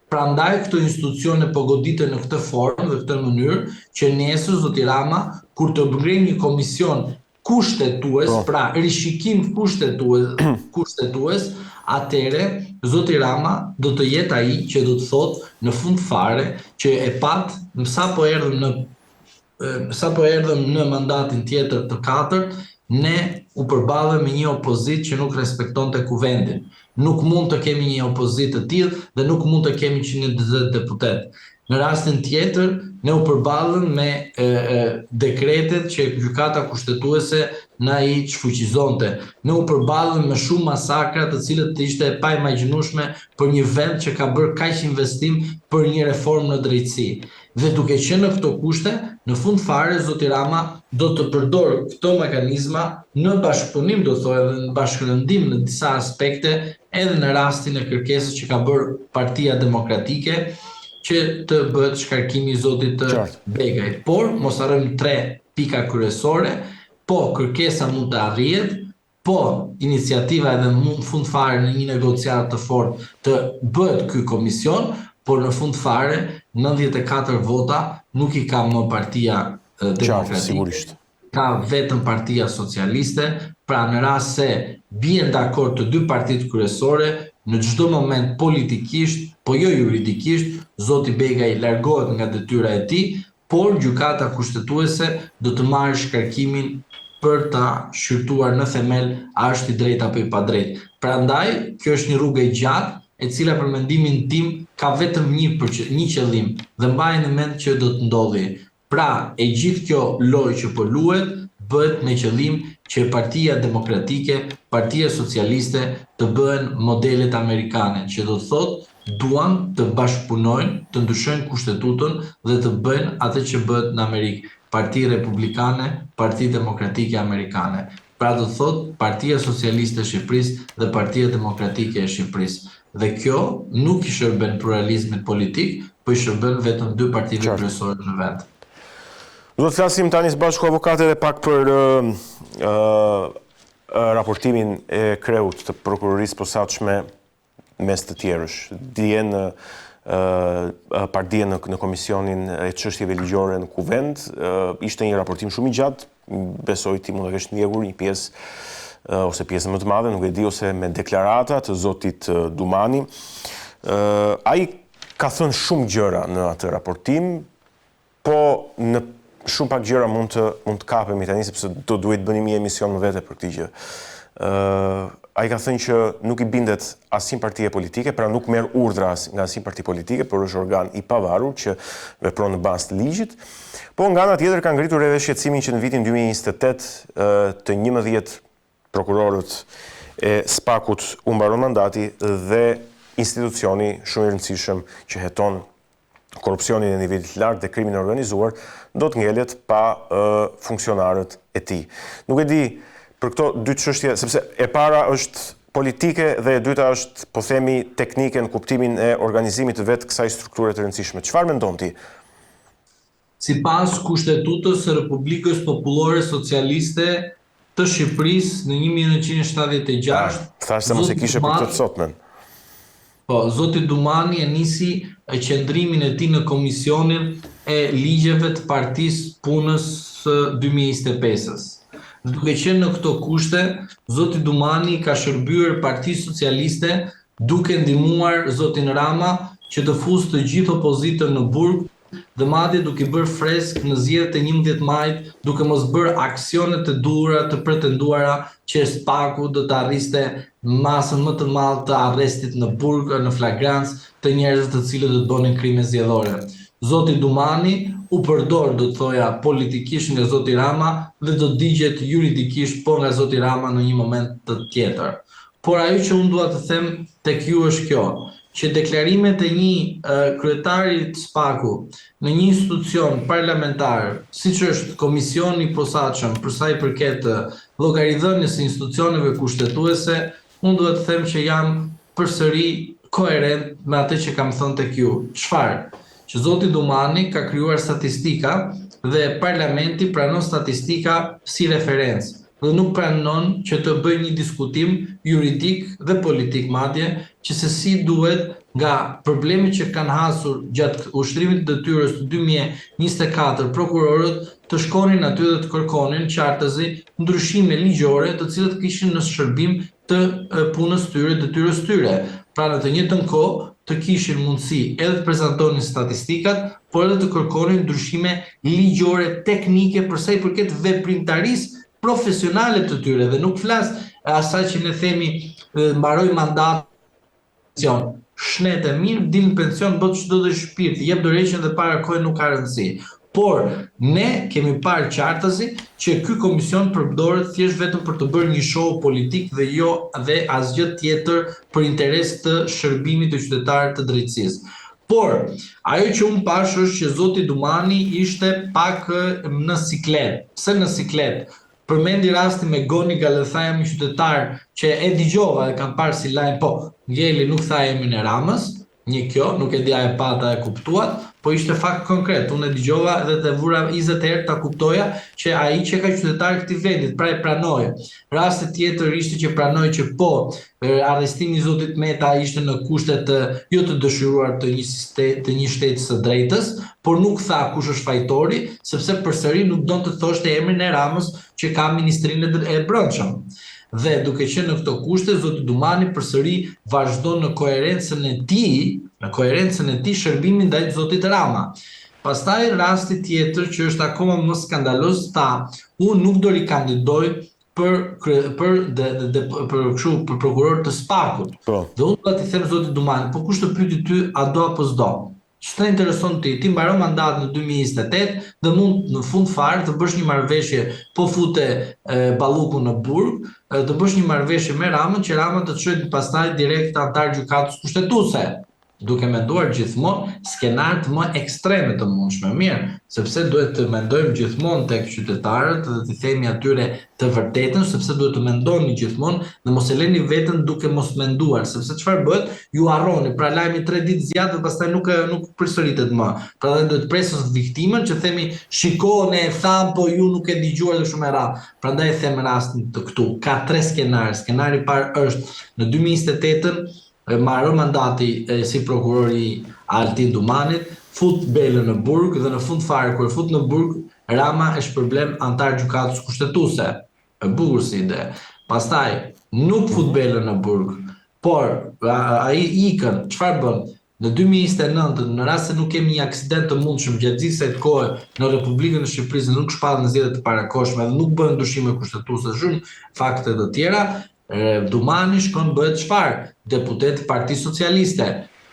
Prandaj këto institucione po goditen në këtë formë dhe këtë mënyrë që nesër zoti Rama kur të bëjë një komision kushtetues, pra rishikim kushtetues, atëre zoti Rama do të jetë ai që do të thotë në fund fare që e pat sapo erdhëm në mandatin tjetër të katërt, ne u përballëm me një opozitë që nuk respektonte kuvendin. Nuk mund të kemi një opozitë të tillë dhe nuk mund të kemi 120 deputet. Në rastin tjetër, ne u përballëm me dekretet që gjykata kushtetuese na i shfuqizonte. Ne u përballëm me shumë masakra të cilët ishte e paimagjinueshme për një vend që ka bërë kaq investim për një reformë në drejtësi. Dhe duke qenë në këto kushte, në fund fare zoti Rama do të përdor këto mekanizma në bashkëpunim, do thoya edhe në bashkërëndim në disa aspekte, edhe në rastin e kërkesës që ka bërë Partia Demokratike, që të bëhet shkarkimi i zotit Begaj. Por, mos harrojmë 3 pika kryesore, po kërkesa mund të arrihet, po iniciativa edhe në fund fare në një negociat të fortë të bëhet ky komision, por në fund fare 94 vota nuk i ka më Partia Demokratike, ka vetëm Partia Socialiste, pra në rast se bien dakord të 2 partitë kryesore, në çdo moment politikisht, po jo juridikisht, zoti Begaj largohet nga detyra e tij, por gjykata kushtetuese do të marrë shkarkimin për ta shqyrtuar në themel a është i drejtë apo i padrejtë. Prandaj, kjo është një rrugë e gjatë, e cila për mendimin tim ka vetëm një qëllim dhe mbajeni në mend që do të ndodhi. Pra, e gjithë kjo lojë që po luhet bëhet me qëllim që Partia Demokratike, Partia Socialiste të bëhen modelet amerikane, që do të thotë duan të bashkëpunojnë, të ndryshojnë kushtetutën dhe të bëjnë atë që bëhet në Amerikë. Parti Republikane, Parti Demokratike Amerikane. Pra do të thotë Partia Socialiste e Shqipërisë dhe Partia Demokratike e Shqipërisë. Dhe kjo nuk i shërben pluralizmit politik, po i shërben vetëm 2 partive kryesore në vend. Do të flasim tani së bashku avokate dhe pak për raportimin e kreut të prokurorisë posaçme mes të tjerësh. Dje në komisionin e çështjeve ligjore në Kuvend, ishte një raportim shumë i gjatë, besoj ti mund të kesh ndjekur një pjesë ose pjesën më të madhe, nuk e di, ose me deklarata të zotit Dumani. Ai ka thënë shumë gjëra në atë raportim, po në shumë pak gjëra mund të kapemi tani, sepse do duhet bëni një emision më vete për këtë gjë. Ai ka thënë që nuk i bindet asnjë partie politike, pra nuk merr urdhra nga asnjë parti politike, por është organ i pavarur që vepron në bazë të ligjit. Po nga ana tjetër ka ngritur edhe shqetësimin që në vitin 2028 të 11 prokurorët e SPAK-ut u mbaron mandati dhe institucioni shumë i rëndësishëm që heton korrupsionin e nivelit lartë dhe krimin e organizuar do të ngelet pa funksionarët e tij. Nuk e di për këto 2 çështje, sepse e para është politike dhe e dyta është, po themi, teknike në kuptimin e organizimit të vetë kësaj strukture të rëndësishme. Çfarë mendon ti? Sipas Kushtetutës së Republikës Popullore Socialiste të Shqipërisë në 1976, thash se mos e kishe për këtë të sotmen. Po, zoti Dumani e nisi qëndrimin e tij në komisionin e ligjeve të Partisë Punës së 2025-s. Duke qenë në këto kushte, zoti Dumani ka shërbyer Partisë Socialiste duke ndihmuar zotin Rama që të fusë të gjithë opozitën në burg dhe madje duke bërë fresk në zgjedhjet e 11 majit, duke mos bërë aksionet të duhura të pretenduara që SPAK-u do të arriste masën më të madhe të arrestit në burg në flagrancë të njerëzve të cilët do të bënin krime zgjedhore. Zoti Dumani u përdor, do të thoja, politikisht nga zoti Rama dhe do të digjet juridikisht po nga zoti Rama në një moment të tjetër. Por ajo që unë dua të them tek ju është kjo, që deklarimet e një kryetari të SPAK-u në një institucion parlamentar, siç është komisioni i posaçëm për sa i përket llogaridhënies së institucioneve kushtetuese, unë dua të them që jam përsëri koherent me atë që kam thënë tek ju. Çfarë? Që zoti Dumani ka krijuar statistika dhe parlamenti pranon statistika si referencë dhe nuk pranon që të bëjë një diskutim juridik dhe politik madje që se si duhet nga problemi që kanë hasur gjatë ushtrimit të detyrës të 2024 prokurorët të shkonin aty dhe të kërkonin qartësi ndryshime ligjore të cilët kishin në shërbim të punës tyre, detyrës tyre. Pra në të njëjtën kohë të kishin mundësi edhe të prezantonin statistikat, por edhe të kërkonin ndryshime ligjore teknike për sa i përket veprimtarisë profesionale të tyre, dhe nuk flas asaj që ne themi mbaroi mandatin, shnetë mirë, dil në pension, bët çdo dhe shpirt, jep dorëheqjen dhe para kohë nuk ka rëndësi. Por ne kemi parë qartësi që ky komision përdoret thjesht vetëm për të bërë një show politik dhe asgjë tjetër për interes të shërbimit të qytetarit të drejtësisë. Por ajo që unë pash është që zoti Dumani ishte pak në siklet. Pse në siklet? Përmendi rastin me Goni Galletha, jam i qytetar që e dëgjova dhe kam parë si lajm, po Ngeli nuk tha emrin e Ramës, një kjo, nuk e dija e pata e kuptuat, po ishte fakt konkret. Unë e dëgjova dhe të vura 20 herë ta kuptoja që ai që ka qytetar këtij vendit, pra e pranoi. Rasti tjetër ishte që pranoi që po arrestimi i zotit Meta ishte në kushte të jo të dëshiruar të një shteti së drejtës, por nuk tha kush është fajtori, sepse përsëri nuk donte të thoshte emrin e Ramës që ka ministrinë e brendshëm. Dhe duke qenë në këto kushte, zoti Dumani përsëri vazhdon në koherencën e tij shërbimin ndaj zotit Rama. Pastaj rasti tjetër që është akoma më skandaloz, unë nuk do rikandidoj për prokuror të Spakut. Dhe unë do t'i them zotit Dumani, po kush të pyeti ty a do apo s'do? Që të intereson ti mbaron mandatin në 2028 dhe mund në fund fare të bësh një marrëveshje, po fute balluku në burg, të bësh një marrëveshje me Ramën, që Rama të çojë pastaj direkt antar gjykatës kushtetuese, duke menduar gjithmonë skenarët më ekstreme të mundshme. Mirë, sepse duhet të mendojmë gjithmonë tek qytetarët dhe të themi atyre të vërtetën, sepse duhet të mendoni gjithmonë dhe mos e leni veten duke mos menduar, sepse çfarë bëhet? Ju harroni, pra lajmi 3 ditë zgjat dhe pastaj nuk përsëritet më. Pra dhe duhet presës viktimën që themi shikoni e tham, po ju nuk e dëgjuar dhe shumë e radhë. Prandaj e them rastin të këtu, ka 3 skenarë. Skenari i parë është në 2028 marrë mandati si prokurori Altin Dumanit, fut Belën në burg dhe në fund fare kur fut në burg, Rama e shpërblem antar gjykatës kushtetuese. E bukur si ide. Pastaj nuk fut Belën në burg, por ai ikën, çfarë bën? Në 2029, në rast se nuk kemi një aksident të mundshëm gjatë gjithë kësaj kohe në Republikën e Shqipërisë, nuk shpallen zgjedhjet të parakohshme dhe nuk bëhen ndryshime kushtetuese, shumë fakte të tjera, Dumani shkon bëhet çfarë? Deputet i Partisë Socialiste.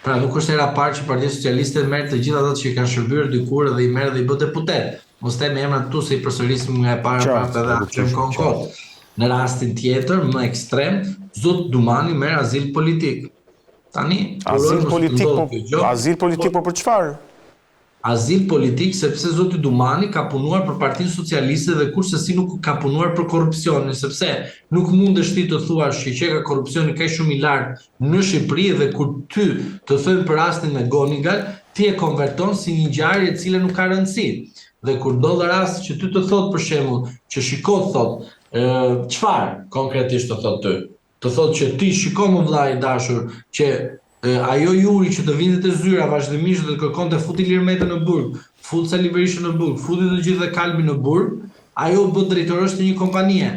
Pra nuk është era parë që Partia Socialiste merr të gjithë ata që kanë shërbyer dikur dhe i merr dhe i bë deputet. Mos them emrat këtu se i përsërisim nga e para edhe atë konkret. Në rastin tjetër, më ekstrem, zot Dumani merr azil politik. Tani, azil politik po për çfarë? Azil politik sepse zoti Dumani ka punuar për Partinë Socialiste dhe kurse si nuk ka punuar për korrupsionin, sepse nuk mundesh ti të thuash që ka korrupsioni kaq shumë i lartë në Shqipëri dhe kur ty të thënë për rastin me Gonigal, ti e konverton si një ngjarje e cila nuk ka rëndësi. Dhe kur ndodh rasti që ty të thotë për shembull, që shiko thotë, çfarë konkretisht të thotë ty? Të thotë që ti shiko më vllai i dashur që ajo juri që të vinte te zyra vazhdimisht dhe të kërkonte futi Ilir Metën në burg, futi Sali Berishën në burg, futi të gjithë dhe Kalbin në burg, ajo bë drejtorësh të një kompanie.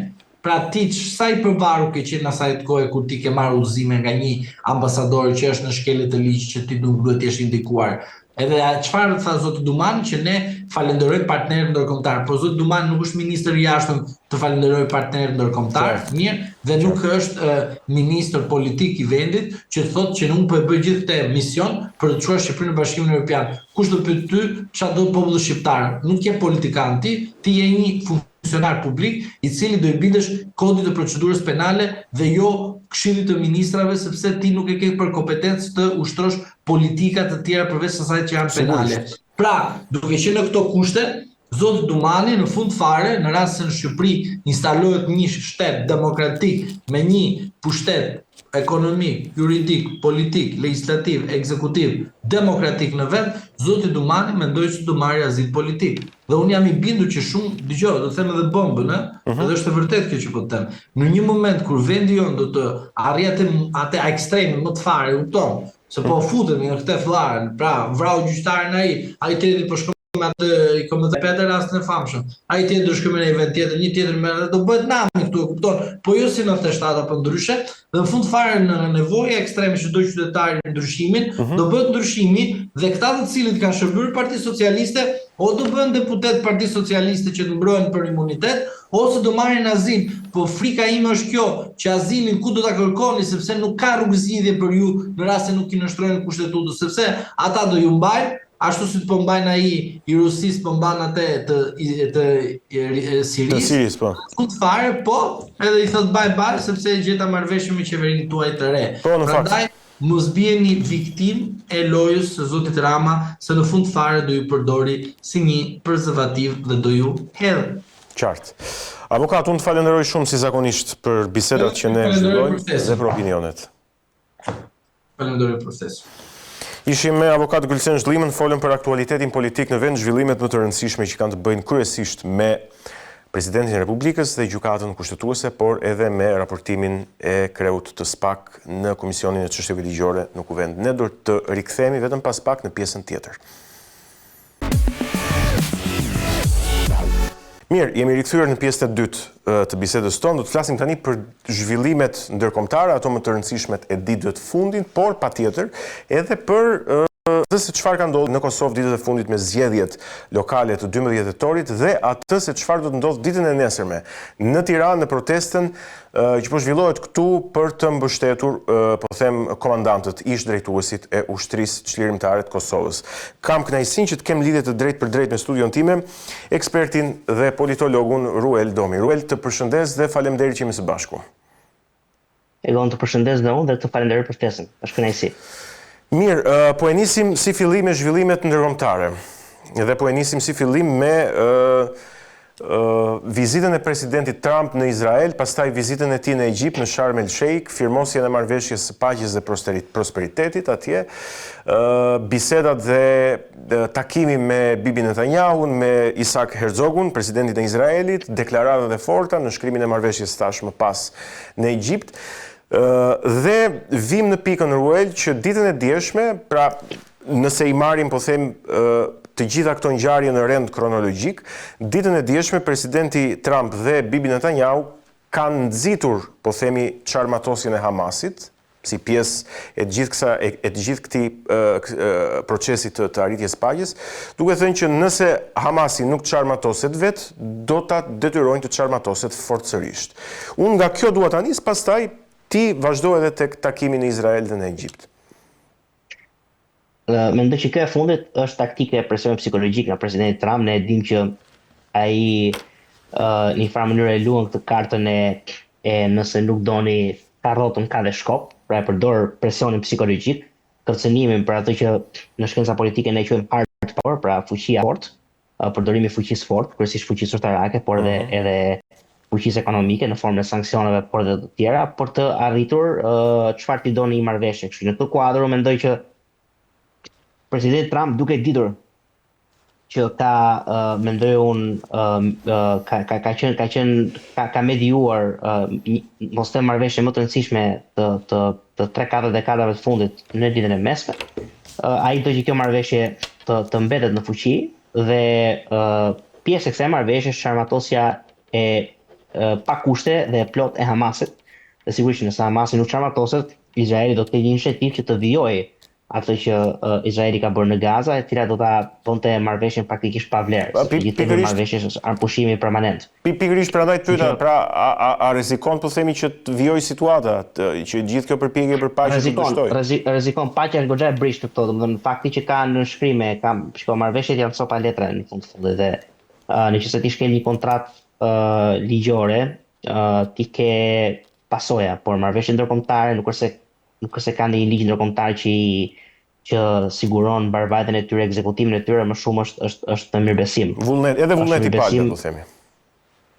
Pra ti sa i përvarur ke qenë asaj kohë kur ti ke marrë udhëzime nga një ambasador që është në shkelje të ligjit që ti nuk duhet të jesh indikuar. Edhe çfarë tha zoti Dumani që ne falenderojmë partnerët ndërkombëtar, por zoti Dumani nuk është ministër i jashtëm të falenderojë partnerët ndërkombëtar, mirë, dhe nuk është ministër politik i vendit që thotë që nuk po e bëj gjithë këtë mision për të çuar Shqipërinë në Bashkimin Evropian. Kush do pyet ty çfarë do populli shqiptar? Nuk je politikan ti je një funksionar publik i cili do i bindesh kodit të procedurës penale dhe jo Këshillit të Ministrave, sepse ti nuk e ke për kompetencë të ushtrosh politika të tjera përveç asaj që janë penale. Pra, duke qenë në këto kushte, zoti Dumani në fund fare, në rast se në Shqipëri instalohet një shtet demokratik me një pushtet ekonomik, juridik, politik, legislativ, ekzekutiv, demokratik në vend, zoti Dumani mendoi se do marrë azil politik. Dhe unë jam i bindur që shumë, dëgjoj, do të them edhe bombën, edhe është e vërtetë kjo që po të them. Në një moment kur vendi jon do të arrijë atë ekstremin më të fare, kupton, Se po futemi në këtë fllaren, pra vrau gjyqtarin ai tjetri po shkon me atë i komentar rastin e famshëm. Ai tjetër do shkojmë në event tjetër, një tjetër me do bëhet nami këtu, e kupton? Po jo si në 97 apo ndryshe, dhe në fund fare në nevoja ekstreme që do qytetari ndryshimin, do bëhet ndryshimi dhe këta të cilët kanë shërbyer Partisë Socialiste o do bëhen deputet Partisë Socialiste që të mbrohen për imunitet, ose do marrin azil. Po frika ime është kjo, që azilin ku do ta kërkoni sepse nuk ka rrugëzgjidhje për ju në rast se nuk i nënshtrojnë kushtetutës, sepse ata do ju mbajnë ashtu si të përmbajnë ai i Rusisë përmban atë të Sirisë. Po. Fund fare, po, edhe i thot bye sepse gjeta marrëveshje me qeverinë tuaj të re. Po, në fakt. Prandaj mos bijeni viktim e lojës së zotit Rama, se në fund fare do ju përdori si një prezervativ dhe do ju hedhë. Qartë. Avokat, unë të falenderoj shumë si zakonisht për bisedat që ne zhvillojmë dhe për opinionet. Falenderoj procesin. Ishim me avokat Gülsen Zhlimën, folëm për aktualitetin politik në vend, zhvillimet më të rëndësishme që kanë të bëjnë kryesisht me Presidentin e Republikës dhe gjykatën kushtetuese, por edhe me raportimin e kreut të SPAK në Komisionin e Çështjeve Ligjore në Kuvend. Ne do të rikthehemi vetëm pas pak në pjesën tjetër. Mirë, jemi rikthyer në pjesën e dytë të bisedës tonë. Do të flasim tani për zhvillimet ndërkombëtare, ato më të rëndësishmet e ditëve të fundit, por patjetër edhe për atë se çfarë ka ndodhur në Kosovë ditët e fundit me zgjedhjet lokale të 12 dhjetorit dhe atë se çfarë do të ndodhë ditën e nesërme në Tiranë në protestën që po zhvillohet këtu për të mbështetur, po them, komandantët, ish drejtuesit e ushtrisë çlirimtare të Kosovës. Kam kënaqësinë që të kem lidhje të drejtë për drejtë me studion time, ekspertin dhe politologun Ruel Domi. Ruel, të përshëndes dhe faleminderit që jemi së bashku. Egon, të përshëndes dhe unë dhe të falenderoj për ftesën. Është kënaqësi. Mirë, po e nisim si fillim me zhvillimet ndërkombëtare. Dhe po e nisim si fillim me vizitën e presidentit Trump në Izrael, pastaj vizitën e tij në Egjipt në Sharm el Sheikh, firmosjen e marrëveshjes së paqes dhe prosperitetit atje, bisedat dhe takimi me Bibi Netanyahun, me Isaac Herzogun, presidentin e Izraelit, deklaratat e forta në shkrimin e marrëveshjes tash më pas në Egjipt. Dhe vim në pikën Ruel që ditën e djeshme, pra nëse i marrim po them të gjitha këto ngjarje në rend kronologjik, ditën e djeshme presidenti Trump dhe Bibi Netanyahu kanë nxitur, po themi, çarmatosjen e Hamasit, si pjesë e gjithë këtij procesi të arritjes paqes, duke thënë që nëse Hamasi nuk çarmatoset vet, do ta detyrojnë të çarmatoset forcërisht. Unë nga kjo dua ta nis, pastaj ti vazhdo edhe tek takimi në Izrael dhe në Egjipt. Mendoj që kjo e fundit është taktike e presionit psikologjik nga presidenti Trump. Ne e dim që ai në një farë mënyrë e luan këtë kartën e nëse nuk doni ka rrotën ka dhe shkop, pra e përdor presionin psikologjik, kërcënimin për atë që në shkenca politike ne quajmë hard power, pra fuqia fortë, përdorimi i fuqisë fortë, kryesisht fuqisë ushtarake, por edhe fuqisë ekonomike në formë të sanksioneve, por edhe të tjera, për të arritur çfarë ti doni i marrëveshje. Kështu në këtë kuadër mendoj që presidenti Trump, duke ditur që ka mendoj unë ka mediuar mos të marrëveshje më të rëndësishme të 3-4 dekadave të fundit në ditën e mesme, ai do që kjo marrëveshje të mbetet në fuqi dhe pjesë e kësaj marrëveshje është çarmatosja e pa kushte dhe plot e Hamasit. Dhe sigurisht nëse Hamasi nuk çarmatoset, Izraeli do të ketë një iniciativë që të vijojë atë që Izraeli ka bërë në Gaza, e cila do ta bënte marrëveshjen praktikisht pa vlerë. Gjithë marrëveshjes është arpushimi permanent. Pikërisht prandaj të pyeta, pra a rrezikon po themi që të vijojë situata, që gjithë kjo përpjekje për paqe të dështojë? Rrezikon, paqja është goxha e brishtë këto, domethënë fakti që ka në shkrime, marrëveshjet janë copa letra në fund dhe nëse ti shkel një kontratë ligjore, ti ke pasoja, por marrëveshjet ndërkombëtare nuk është ka ndonjë ligj ndërkombëtar që siguron mbarvajtjen e tyre, ekzekutimin e tyre, më shumë është në mirëbesim. Edhe vullnet i palët, po themi.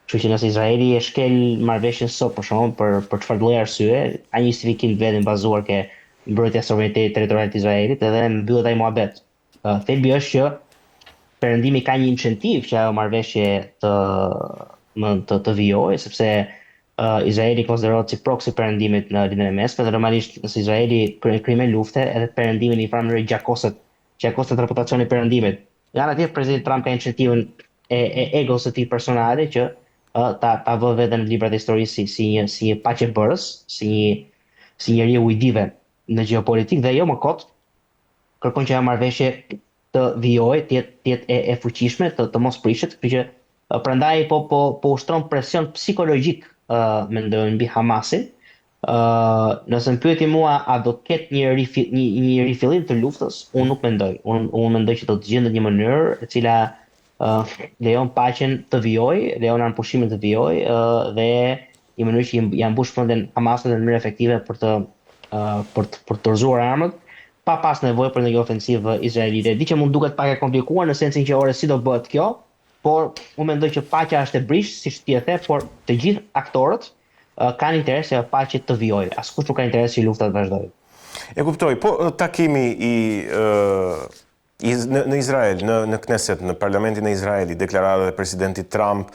Kështu që nëse Izraeli e shkel marrëveshjen sot për shkakun për çfarë lloj arsye, ka një justifikim vetëm bazuar ke mbrojtja e suverenitetit territorial të Izraelit edhe mbyllet ai muhabet. Thelbi është që Perëndimi ka një incentiv që ajo marrëveshje të vijojë, sepse Izraeli konsiderohet si proxy perëndimit në Lindjen e Mesme, dhe normalisht nëse Izraeli krimen lufte, edhe perëndimi në një farë mënyrë gjakoset reputacioni perëndimit. Nga ana tjetër, presidenti Trump ka iniciativën e egos së tij personale që ta vë veten në librat e historisë si një paqebërës, si njeriu i dive në gjeopolitik, dhe jo më kot kërkon që ajo marrëveshje të vijojë, të jetë e fuqishme, të mos prishet, kështu që prandaj po ushtron presion psikologjik mendoj mbi Hamasin. Nëse më pyeti mua a do të ketë një rifillim të luftës, unë nuk mendoj. Unë mendoj që do të gjendet një mënyrë e cila lejon paqen të vijojë, lejon anëpushimin të vijojë, dhe një mënyrë që ja mbush mendjen Hamasit në mënyrë efektive për të dorëzuar armët, pa pas nevojë për një ofensivë izraelite. Di që mund duket pak e komplikuar në sensin që ore si do bëhet kjo, por unë mendoj që paqja është e brish, siç ti e the, por të gjithë aktorët kanë interes që paqja të vijojë. Askush nuk ka interes që lufta të vazhdojë. E kuptoj, po takimi në Izrael, në Knesset, në parlamentin e Izraelit, deklarata e presidentit Trump,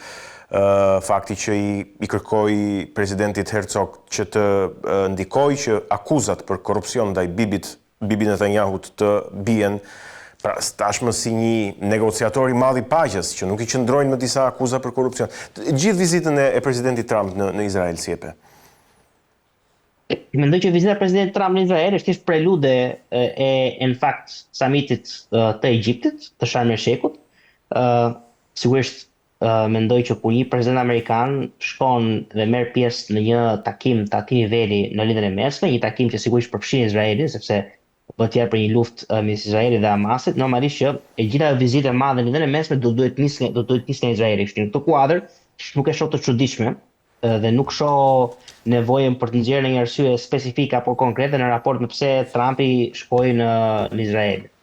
fakti që i kërkoi presidentit Herzog që të ndikoj që akuzat për korrupsion ndaj Bibi Netanyahut të bien, pra tashmë si një negociator i madh i paqes, që nuk i qëndrojnë më disa akuza për korrupsion. Gjithë vizitën e presidentit Trump në Izrael si e pe? Mendoj që vizita e presidentit Trump në Izrael është thjesht prelude në fakt samitit të Egjiptit, të Sharm el Sheikut. Sigurisht mendoj që kur një president amerikan shkon dhe merr pjesë në një takim të atij niveli në Lindjen e Mesme, një takim që sigurisht përfshin Izraelin, sepse bëhet fjalë për një luftë mes Izraelit dhe Hamasit, normalisht që e gjitha vizitë e madhe në Lindjen e Mesme do duhet nisë nga Izraeli. Kështu në këtë kuadër nuk e shoh të çuditshme dhe nuk shoh nevojën për të nxjerrë një arsye specifike apo konkrete në raport me pse Trumpi shkoi në Izrael.